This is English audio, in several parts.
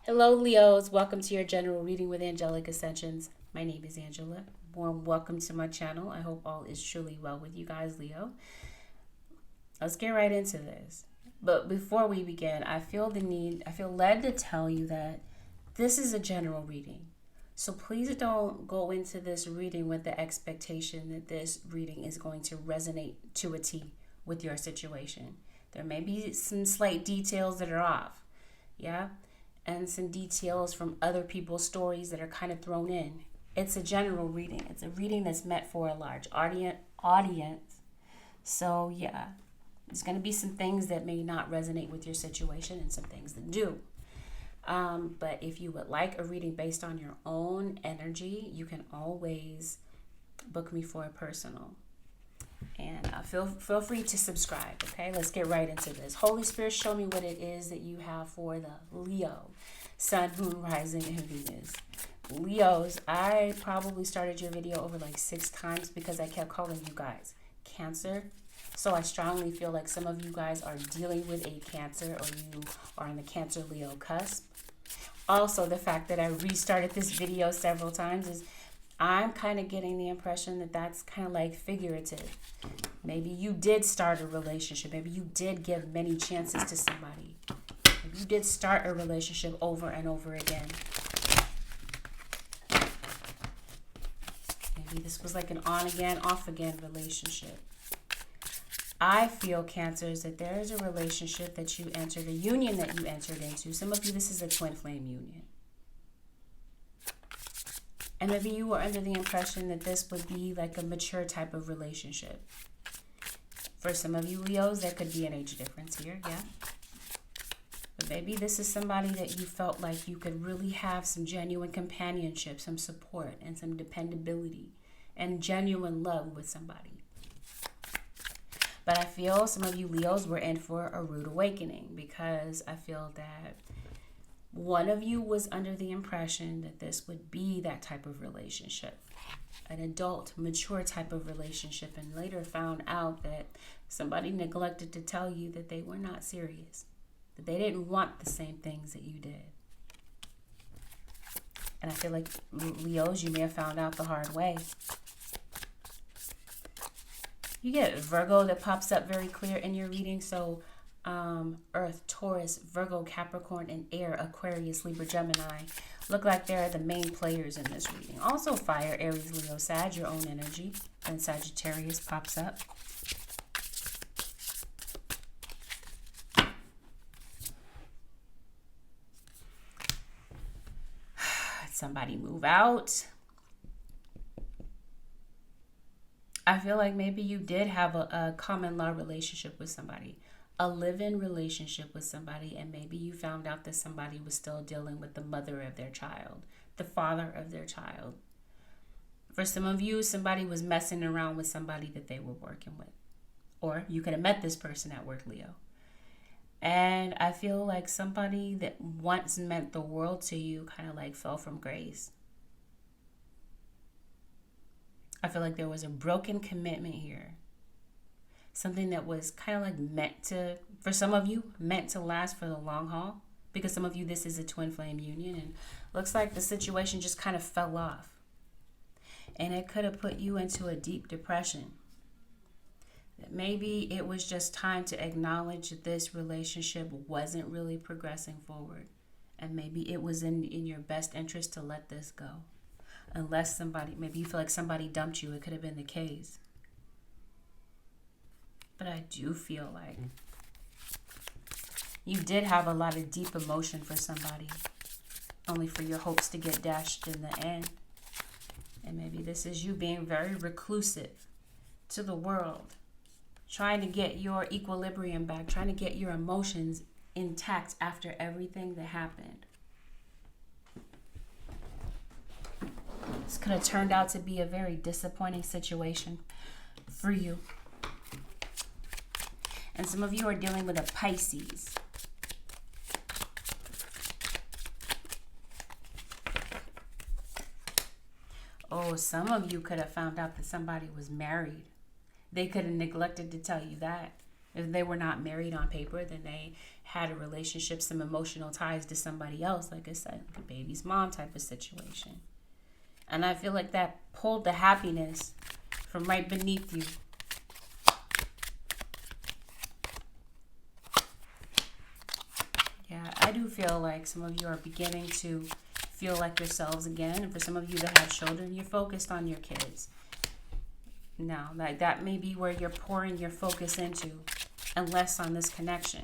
Hello, Leos. Welcome to your general reading with Angelic Ascensions. My name is Angela. Warm welcome to my channel. I hope all is truly well with you guys, Leo. Let's get right into this. But before we begin, I feel led to tell you that this is a general reading. So please don't go into this reading with the expectation that this reading is going to resonate to a T with your situation. There may be some slight details that are off. Yeah? And some details from other people's stories that are kind of thrown in. It's a general reading. It's a reading that's meant for a large audience. So yeah, there's going to be some things that may not resonate with your situation and some things that do. But if you would like a reading based on your own energy, you can always book me for a personal. And feel free to subscribe, okay? Let's get right into this. Holy Spirit, show me what it is that you have for the Leo, Sun, Moon, Rising, and Venus. Leos, I probably started your video over like 6 times because I kept calling you guys Cancer. So I strongly feel like some of you guys are dealing with a Cancer, or you are on the Cancer-Leo cusp. Also, the fact that I restarted this video several times is I'm kind of getting the impression that that's kind of like figurative. Maybe you did start a relationship. Maybe you did give many chances to somebody. Maybe you did start a relationship over and over again. Maybe this was like an on-again, off-again relationship. I feel, Cancers, that there is a relationship that you entered, a union that you entered into. Some of you, this is a twin flame union. And maybe you were under the impression that this would be like a mature type of relationship. For some of you Leos, there could be an age difference here, yeah. But maybe this is somebody that you felt like you could really have some genuine companionship, some support, and some dependability, and genuine love with somebody. But I feel some of you Leos were in for a rude awakening, because I feel that one of you was under the impression that this would be that type of relationship, an adult, mature type of relationship, and later found out that somebody neglected to tell you that they were not serious, that they didn't want the same things that you did. And I feel like Leos, you may have found out the hard way. You get Virgo that pops up very clear in your reading. So Earth, Taurus, Virgo, Capricorn, and Air, Aquarius, Libra, Gemini look like they're the main players in this reading. Also Fire, Aries, Leo, Sag, your own energy. And Sagittarius pops up. Somebody move out. I feel like maybe you did have a common law relationship with somebody, a live-in relationship with somebody, and maybe you found out that somebody was still dealing with the mother of their child, the father of their child. For some of you, somebody was messing around with somebody that they were working with. Or you could have met this person at work, Leo. And I feel like somebody that once meant the world to you kind of like fell from grace. I feel like there was a broken commitment here. Something that was kind of like meant to, for some of you, meant to last for the long haul. Because some of you, this is a twin flame union. And looks like the situation just kind of fell off. And it could have put you into a deep depression. That maybe it was just time to acknowledge that this relationship wasn't really progressing forward. And maybe it was in your best interest to let this go. Unless somebody, maybe you feel like somebody dumped you. It could have been the case. But I do feel like you did have a lot of deep emotion for somebody, only for your hopes to get dashed in the end. And maybe this is you being very reclusive to the world, trying to get your equilibrium back, trying to get your emotions intact after everything that happened. This could have turned out to be a very disappointing situation for you. And some of you are dealing with a Pisces. Oh, some of you could have found out that somebody was married. They could have neglected to tell you that. If they were not married on paper, then they had a relationship, some emotional ties to somebody else, like I said, like a baby's mom type of situation. And I feel like that pulled the happiness from right beneath you. Yeah, I do feel like some of you are beginning to feel like yourselves again. And for some of you that have children, you're focused on your kids. Now, like that may be where you're pouring your focus into, and less on this connection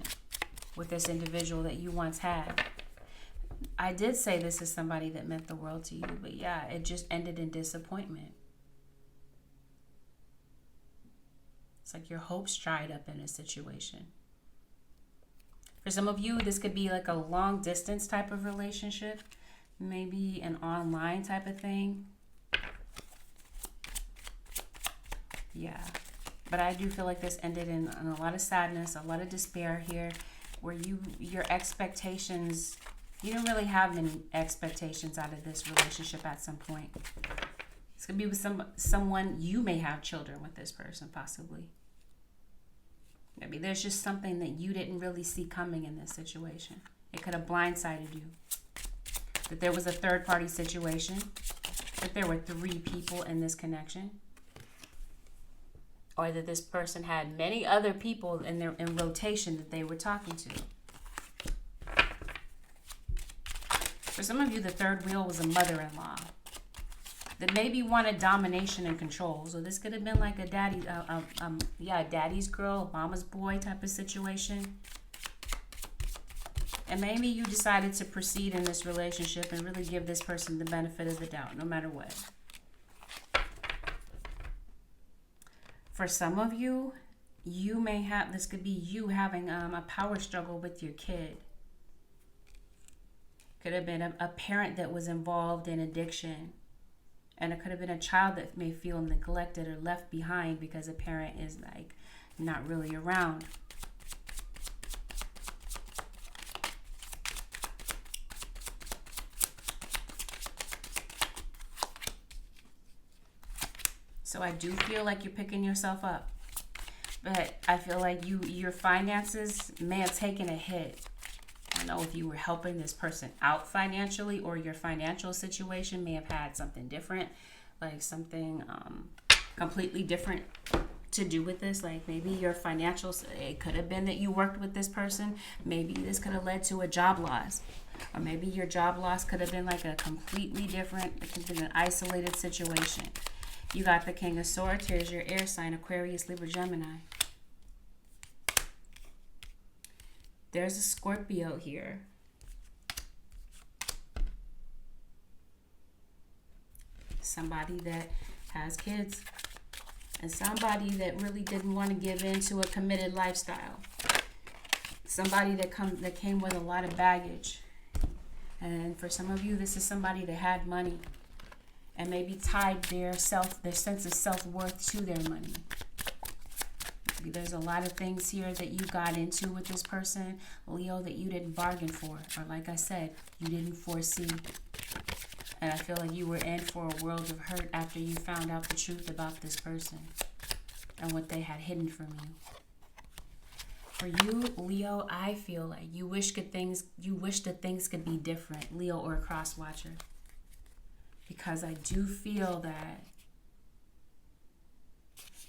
with this individual that you once had. I did say this is somebody that meant the world to you, but yeah, it just ended in disappointment. It's like your hopes dried up in a situation. For some of you, this could be like a long distance type of relationship, maybe an online type of thing. Yeah, but I do feel like this ended in a lot of sadness, a lot of despair here, where your expectations, you don't really have many expectations out of this relationship at some point. This could be with someone, you may have children with this person, possibly. Maybe there's just something that you didn't really see coming in this situation. It could have blindsided you. That there was a third party situation. That there were 3 people in this connection. Or that this person had many other people in rotation that they were talking to. For some of you, the third wheel was a mother-in-law that maybe wanted domination and control. So this could have been like a daddy's girl, a mama's boy type of situation. And maybe you decided to proceed in this relationship and really give this person the benefit of the doubt, no matter what. For some of you, you may have, this could be you having a power struggle with your kid. Could have been a parent that was involved in addiction. And it could have been a child that may feel neglected or left behind because a parent is like not really around. So I do feel like you're picking yourself up. But I feel like your finances may have taken a hit. I don't know if you were helping this person out financially, or your financial situation may have had something different, like something completely different to do with this. Like maybe your financials, it could have been that you worked with this person. Maybe this could have led to a job loss. Or maybe your job loss could have been like a completely different, it could have been an isolated situation. You got the King of Swords. Here's your air sign, Aquarius, Libra, Gemini. There's a Scorpio here. Somebody that has kids. And somebody that really didn't want to give in to a committed lifestyle. Somebody that came with a lot of baggage. And for some of you, this is somebody that had money and maybe tied their sense of self-worth to their money. There's a lot of things here that you got into with this person, Leo, that you didn't bargain for. Or like I said, you didn't foresee. And I feel like you were in for a world of hurt after you found out the truth about this person and what they had hidden from you. For you, Leo, I feel like you wish that things could be different, Leo or a cross watcher. Because I do feel that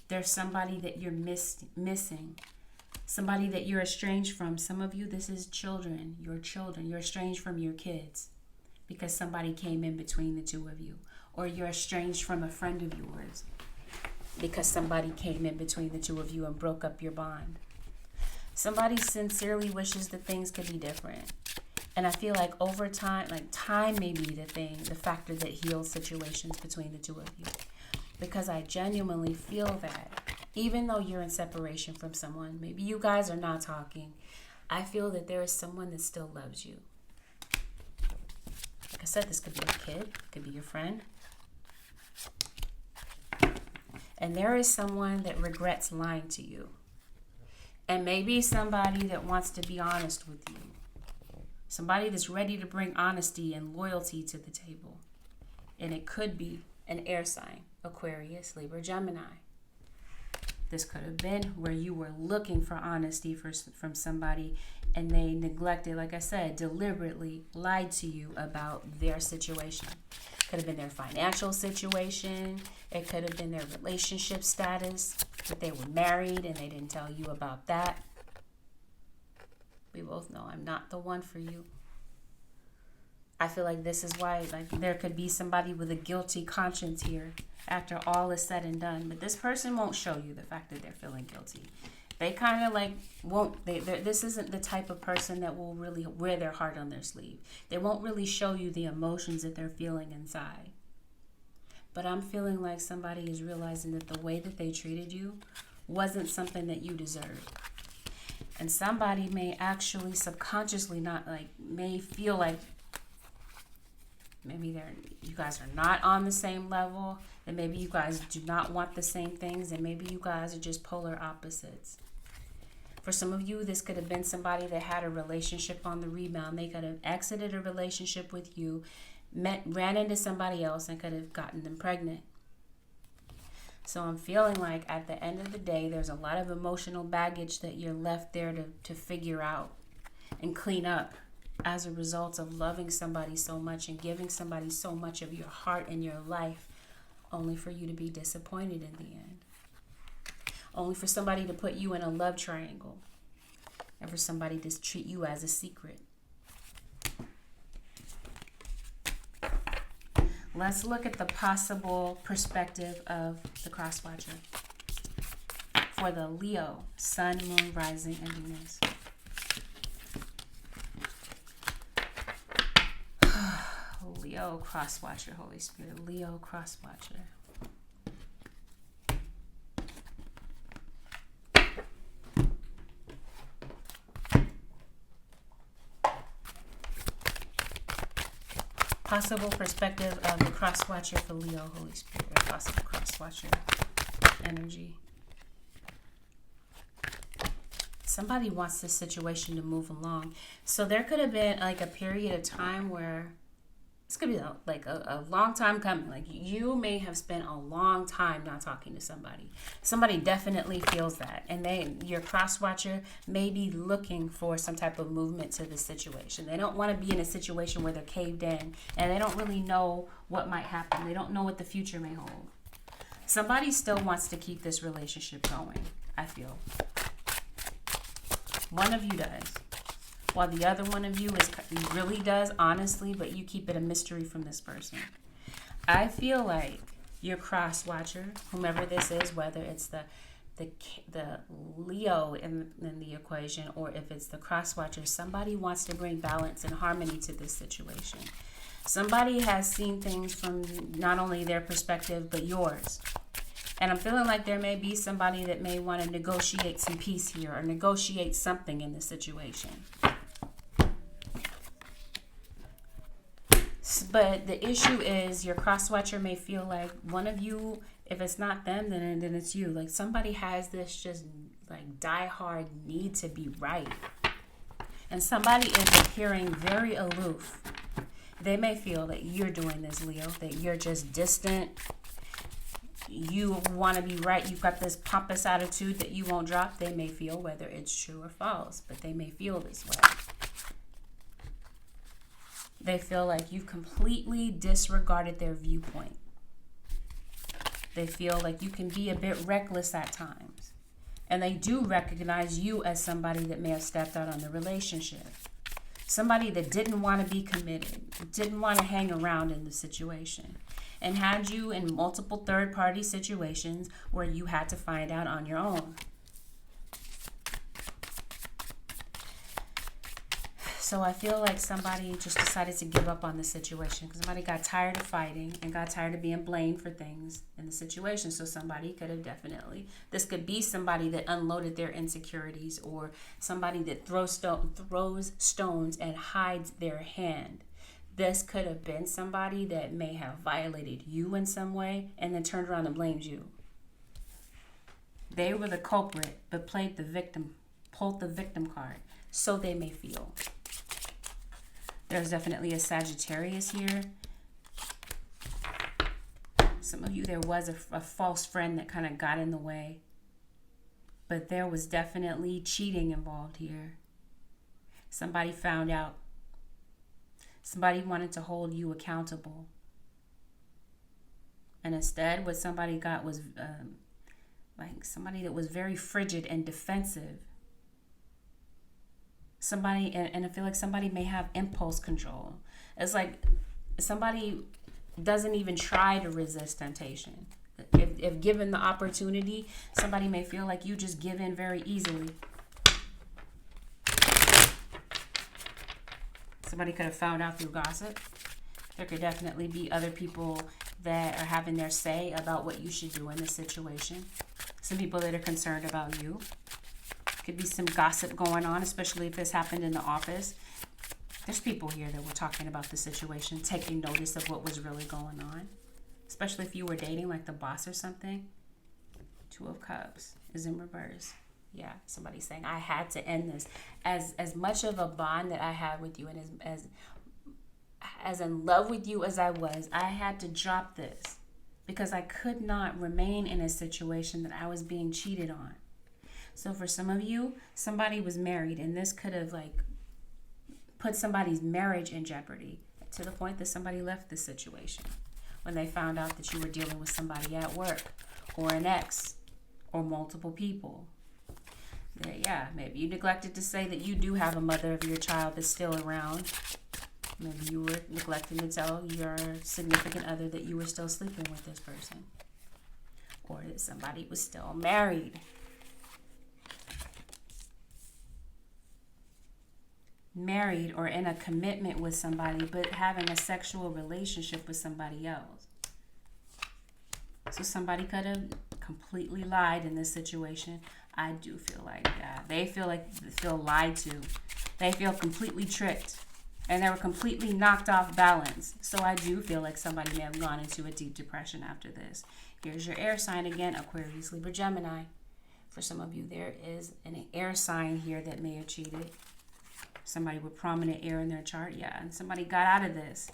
there's somebody that you're missing. Somebody that you're estranged from. Some of you, this is children. Your children. You're estranged from your kids because somebody came in between the two of you. Or you're estranged from a friend of yours because somebody came in between the two of you and broke up your bond. Somebody sincerely wishes that things could be different. And I feel like over time, like time may be the factor that heals situations between the two of you. Because I genuinely feel that even though you're in separation from someone, maybe you guys are not talking, I feel that there is someone that still loves you. Like I said, this could be a kid, it could be your friend. And there is someone that regrets lying to you. And maybe somebody that wants to be honest with you. Somebody that's ready to bring honesty and loyalty to the table. And it could be an air sign, Aquarius, Libra, Gemini. This could have been where you were looking for honesty from somebody and they neglected, like I said, deliberately lied to you about their situation. Could have been their financial situation. It could have been their relationship status, that they were married and they didn't tell you about that. We both know I'm not the one for you. I feel like this is why, like, there could be somebody with a guilty conscience here after all is said and done. But this person won't show you the fact that they're feeling guilty. They kind of like won't, this isn't the type of person that will really wear their heart on their sleeve. They won't really show you the emotions that they're feeling inside. But I'm feeling like somebody is realizing that the way that they treated you wasn't something that you deserved. And somebody may actually subconsciously may feel like maybe you guys are not on the same level, and maybe you guys do not want the same things, and maybe you guys are just polar opposites. For some of you, this could have been somebody that had a relationship on the rebound. They could have exited a relationship with you, ran into somebody else, and could have gotten them pregnant. So I'm feeling like at the end of the day, there's a lot of emotional baggage that you're left there to figure out and clean up as a result of loving somebody so much and giving somebody so much of your heart and your life, only for you to be disappointed in the end. Only for somebody to put you in a love triangle and for somebody to treat you as a secret. Let's look at the possible perspective of the cross-watcher for the Leo, Sun, Moon, Rising, and Venus. Leo, cross-watcher, Holy Spirit. Leo, cross-watcher. Possible perspective of the cross-watcher for Leo, Holy Spirit. Possible cross-watcher energy. Somebody wants this situation to move along. So there could have been like a period of time where this could be a long time coming. Like you may have spent a long time not talking to somebody. Somebody definitely feels that. And your cross-watcher may be looking for some type of movement to the situation. They don't want to be in a situation where they're caved in and they don't really know what might happen. They don't know what the future may hold. Somebody still wants to keep this relationship going, I feel. One of you does. While the other one of you really does, honestly, but you keep it a mystery from this person. I feel like your cross-watcher, whomever this is, whether it's the Leo in the equation or if it's the cross-watcher, somebody wants to bring balance and harmony to this situation. Somebody has seen things from not only their perspective, but yours. And I'm feeling like there may be somebody that may want to negotiate some peace here or negotiate something in the situation. But the issue is your cross-watcher may feel like one of you, if it's not them, then it's you. Like somebody has this just like die-hard need to be right. And somebody is appearing very aloof. They may feel that you're doing this, Leo, that you're just distant. You want to be right. You've got this pompous attitude that you won't drop. They may feel, whether it's true or false, but they may feel this way. They feel like you've completely disregarded their viewpoint. They feel like you can be a bit reckless at times. And they do recognize you as somebody that may have stepped out on the relationship. Somebody that didn't want to be committed, didn't want to hang around in the situation, and had you in multiple third-party situations where you had to find out on your own. So I feel like somebody just decided to give up on the situation because somebody got tired of fighting and got tired of being blamed for things in the situation. So somebody could have this could be somebody that unloaded their insecurities or somebody that throws stones and hides their hand. This could have been somebody that may have violated you in some way and then turned around and blamed you. They were the culprit but pulled the victim card. So they may feel. There's definitely a Sagittarius here. Some of you, there was a false friend that kind of got in the way. But there was definitely cheating involved here. Somebody found out. Somebody wanted to hold you accountable. And instead, what somebody got was like somebody that was very frigid and defensive. Somebody, and I feel like somebody may have impulse control. It's like somebody doesn't even try to resist temptation. If given the opportunity, somebody may feel like you just give in very easily. Somebody could have found out through gossip. There could definitely be other people that are having their say about what you should do in this situation. Some people that are concerned about you. Could be some gossip going on, especially if this happened in the office. There's people here that were talking about the situation, taking notice of what was really going on. Especially if you were dating like the boss or something. 2 of Cups is in reverse. Yeah, somebody's saying, I had to end this. As much of a bond that I had with you, and as in love with you as I was, I had to drop this. Because I could not remain in a situation that I was being cheated on. So for some of you, somebody was married, and this could have like put somebody's marriage in jeopardy to the point that somebody left the situation when they found out that you were dealing with somebody at work or an ex or multiple people. Yeah, maybe you neglected to say that you do have a mother of your child that's still around. Maybe you were neglecting to tell your significant other that you were still sleeping with this person. Or that somebody was still married. Married or in a commitment with somebody, but having a sexual relationship with somebody else. So somebody could have completely lied in this situation. I do feel like that. They feel lied to. They feel completely tricked. And they were completely knocked off balance. So I do feel like somebody may have gone into a deep depression after this. Here's your air sign again, Aquarius, Libra, Gemini. For some of you, there is an air sign here that may have cheated. Somebody with prominent air in their chart, yeah. And somebody got out of this.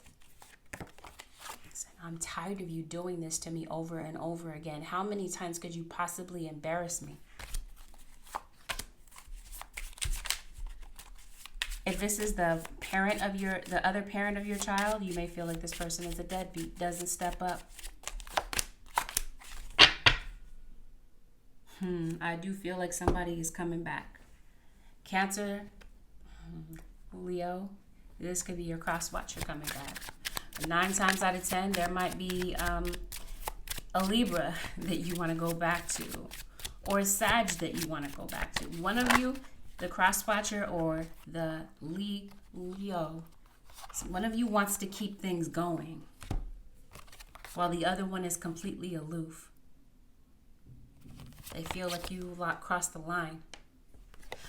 I'm tired of you doing this to me over and over again. How many times could you possibly embarrass me? If this is the other parent of your child, you may feel like this person is a deadbeat, doesn't step up. I do feel like somebody is coming back. Cancer, Leo, this could be your cross watcher coming back. 9 times out of 10, there might be a Libra that you want to go back to, or a Sag that you want to go back to. One of you, the cross watcher or the Leo, one of you wants to keep things going, while the other one is completely aloof. They feel like you crossed the line.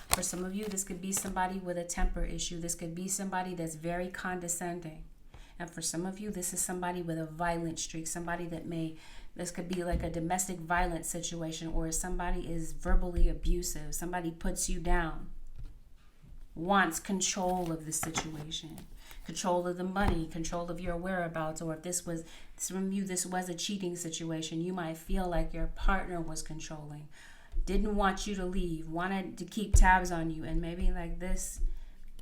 For some of you, this could be somebody with a temper issue. This could be somebody that's very condescending. And for some of you, this is somebody with a violent streak. This could be like a domestic violence situation, or somebody is verbally abusive. Somebody puts you down, wants control of the situation, control of the money, control of your whereabouts. Or if some of you, this was a cheating situation, you might feel like your partner was controlling, didn't want you to leave, wanted to keep tabs on you. And maybe like this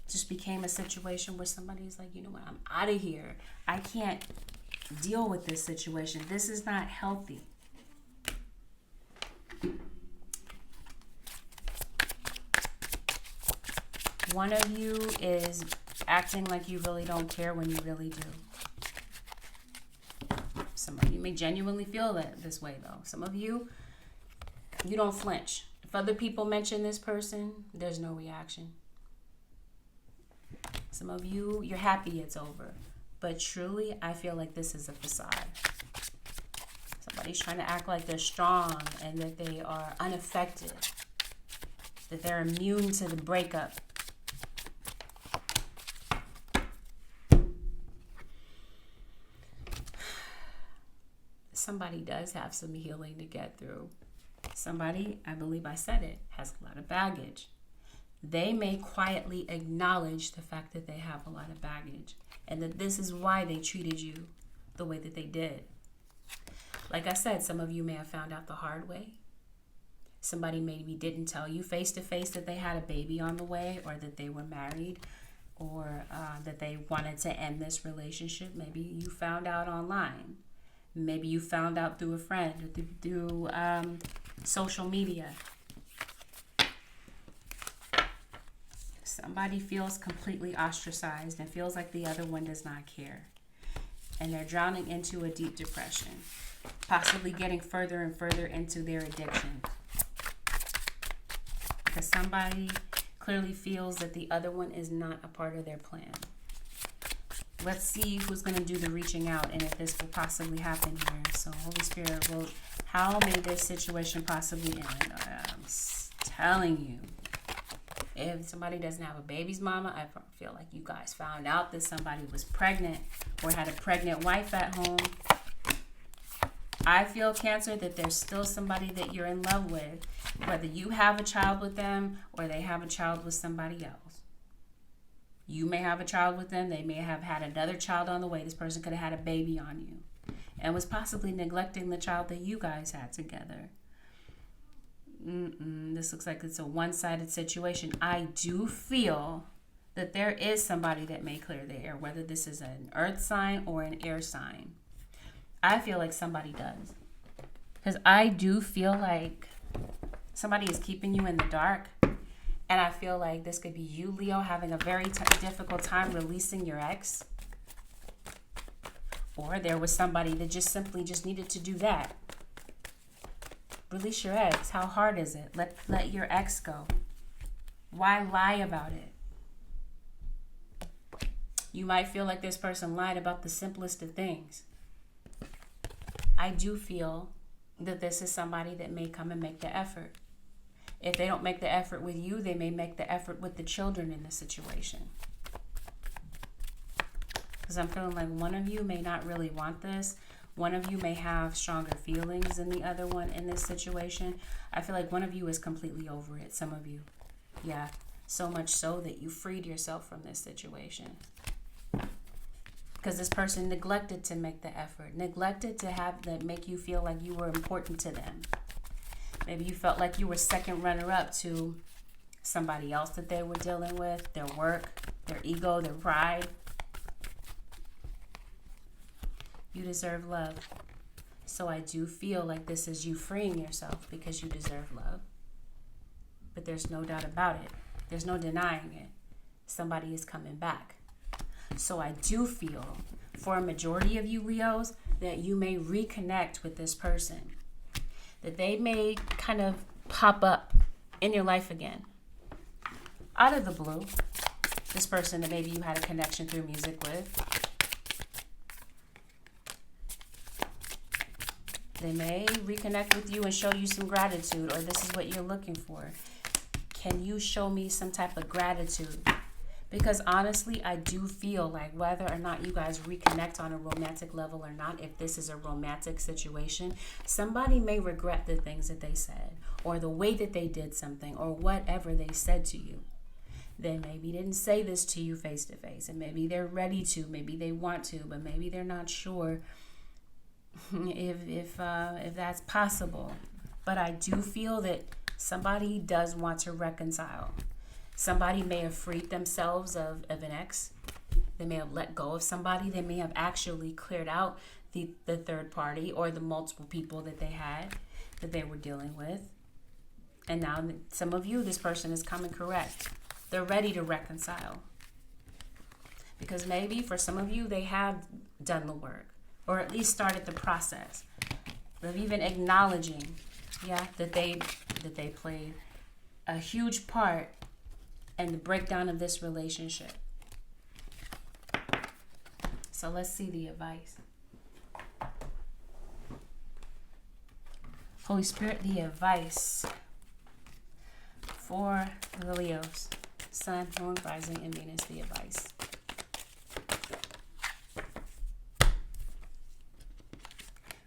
just became a situation where somebody's like, you know what, I'm out of here. I can't deal with this situation. This is not healthy. One of you is acting like you really don't care when you really do. Some of you may genuinely feel this way though. Some of you, you don't flinch. If other people mention this person, there's no reaction. Some of you, you're happy it's over. But truly, I feel like this is a facade. Somebody's trying to act like they're strong and that they are unaffected, that they're immune to the breakup. Somebody does have some healing to get through. Somebody, I believe I said it, has a lot of baggage. They may quietly acknowledge the fact that they have a lot of baggage and that this is why they treated you the way that they did. Like I said, some of you may have found out the hard way. Somebody maybe didn't tell you face to face that they had a baby on the way, or that they were married, or that they wanted to end this relationship. Maybe you found out online. Maybe you found out through a friend, or through social media. Somebody feels completely ostracized and feels like the other one does not care. And they're drowning into a deep depression, possibly getting further and further into their addiction. Because somebody clearly feels that the other one is not a part of their plan. Let's see who's going to do the reaching out and if this will possibly happen here. So Holy Spirit wrote, how may this situation possibly end? I'm telling you, if somebody doesn't have a baby's mama, I feel like you guys found out that somebody was pregnant or had a pregnant wife at home. I feel, Cancer, that there's still somebody that you're in love with, whether you have a child with them or they have a child with somebody else. You may have a child with them. They may have had another child on the way. This person could have had a baby on you and was possibly neglecting the child that you guys had together. This looks like it's a one-sided situation. I do feel that there is somebody that may clear the air, whether this is an earth sign or an air sign. I feel like somebody does. Because I do feel like somebody is keeping you in the dark. And I feel like this could be you, Leo, having a very difficult time releasing your ex. Or there was somebody that just simply just needed to do that. Release your ex. How hard is it? Let your ex go. Why lie about it? You might feel like this person lied about the simplest of things. I do feel that this is somebody that may come and make the effort. If they don't make the effort with you, they may make the effort with the children in the situation. Because I'm feeling like one of you may not really want this. One of you may have stronger feelings than the other one in this situation. I feel like one of you is completely over it. Some of you. Yeah. So much so that you freed yourself from this situation. Because this person neglected to make the effort. Neglected to have that make you feel like you were important to them. Maybe you felt like you were second runner-up to somebody else that they were dealing with. Their work, their ego, their pride. You deserve love. So I do feel like this is you freeing yourself because you deserve love. But there's no doubt about it. There's no denying it. Somebody is coming back. So I do feel, for a majority of you Leos, that you may reconnect with this person. That they may kind of pop up in your life again. Out of the blue. This person that maybe you had a connection through music with. They may reconnect with you and show you some gratitude, or this is what you're looking for. Can you show me some type of gratitude? Because honestly, I do feel like whether or not you guys reconnect on a romantic level or not, if this is a romantic situation, somebody may regret the things that they said or the way that they did something or whatever they said to you. They maybe didn't say this to you face to face, and maybe they're ready to, maybe they want to, but maybe they're not sure if that's possible. But I do feel that somebody does want to reconcile. Somebody may have freed themselves of an ex. They may have let go of somebody. They may have actually cleared out the third party or the multiple people that they had, that they were dealing with. And now some of you, this person is coming correct. They're ready to reconcile. Because maybe for some of you, they have done the work, or at least started the process of even acknowledging, that they played a huge part in the breakdown of this relationship. So let's see the advice. Holy Spirit, the advice for the Leos. Sun, Moon, Rising, and Venus, the advice.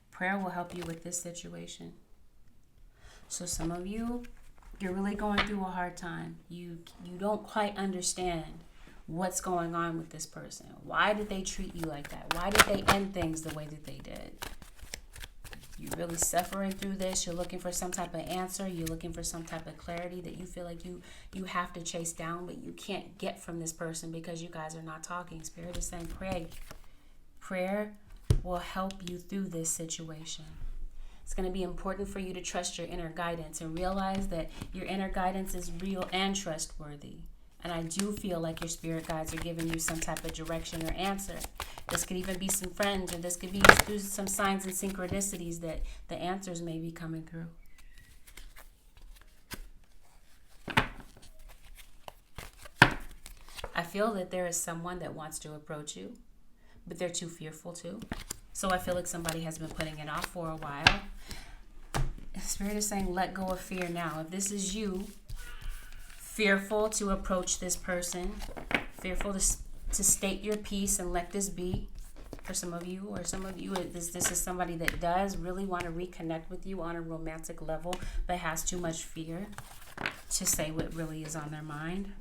Prayer will help you with this situation. So some of you, you're really going through a hard time. You don't quite understand what's going on with this person. Why did they treat you like that? Why did they end things the way that they did? You're really suffering through this. You're looking for some type of answer. You're looking for some type of clarity that you feel like you have to chase down, but you can't get from this person because you guys are not talking. Spirit is saying pray. Prayer will help you through this situation. It's going to be important for you to trust your inner guidance and realize that your inner guidance is real and trustworthy. And I do feel like your spirit guides are giving you some type of direction or answer. This could even be some friends, or this could be through some signs and synchronicities that the answers may be coming through. I feel that there is someone that wants to approach you, but they're too fearful to. So I feel like somebody has been putting it off for a while. Spirit is saying let go of fear now. If this is you, fearful to approach this person, fearful to state your piece and let this be. For some of you, this is somebody that does really want to reconnect with you on a romantic level, but has too much fear to say what really is on their mind.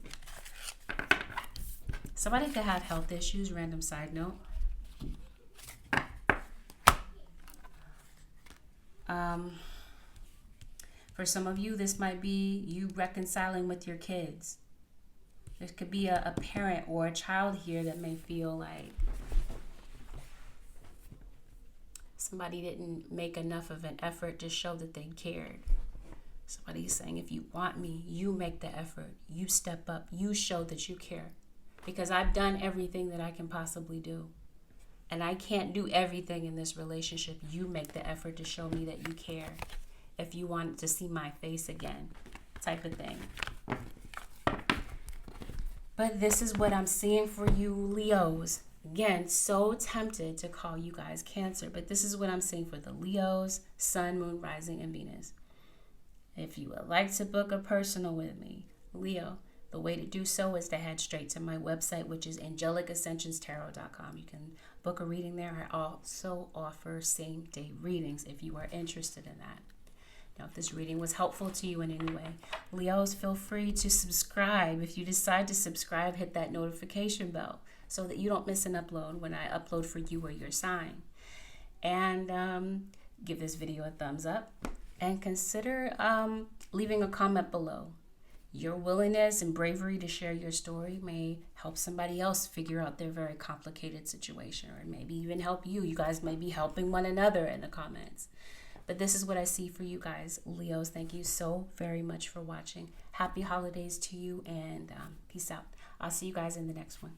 Somebody could have health issues, random side note. For some of you, this might be you reconciling with your kids. There could be a parent or a child here that may feel like somebody didn't make enough of an effort to show that they cared. Somebody's saying, if you want me, you make the effort. You step up. You show that you care. Because I've done everything that I can possibly do. And I can't do everything in this relationship. You make the effort to show me that you care. If you want to see my face again, type of thing. But this is what I'm seeing for you, Leos. Again, so tempted to call you guys Cancer, but this is what I'm seeing for the Leos, Sun, Moon, Rising, and Venus. If you would like to book a personal with me, Leo, the way to do so is to head straight to my website, which is AngelicAscensionsTarot.com. You can book a reading there. I also offer same-day readings if you are interested in that. Now, if this reading was helpful to you in any way, Leos, feel free to subscribe. If you decide to subscribe, hit that notification bell so that you don't miss an upload when I upload for you or your sign. And give this video a thumbs up. And consider leaving a comment below. Your willingness and bravery to share your story may help somebody else figure out their very complicated situation, or maybe even help you. You guys may be helping one another in the comments. But this is what I see for you guys, Leos. Thank you so very much for watching. Happy holidays to you, and peace out. I'll see you guys in the next one.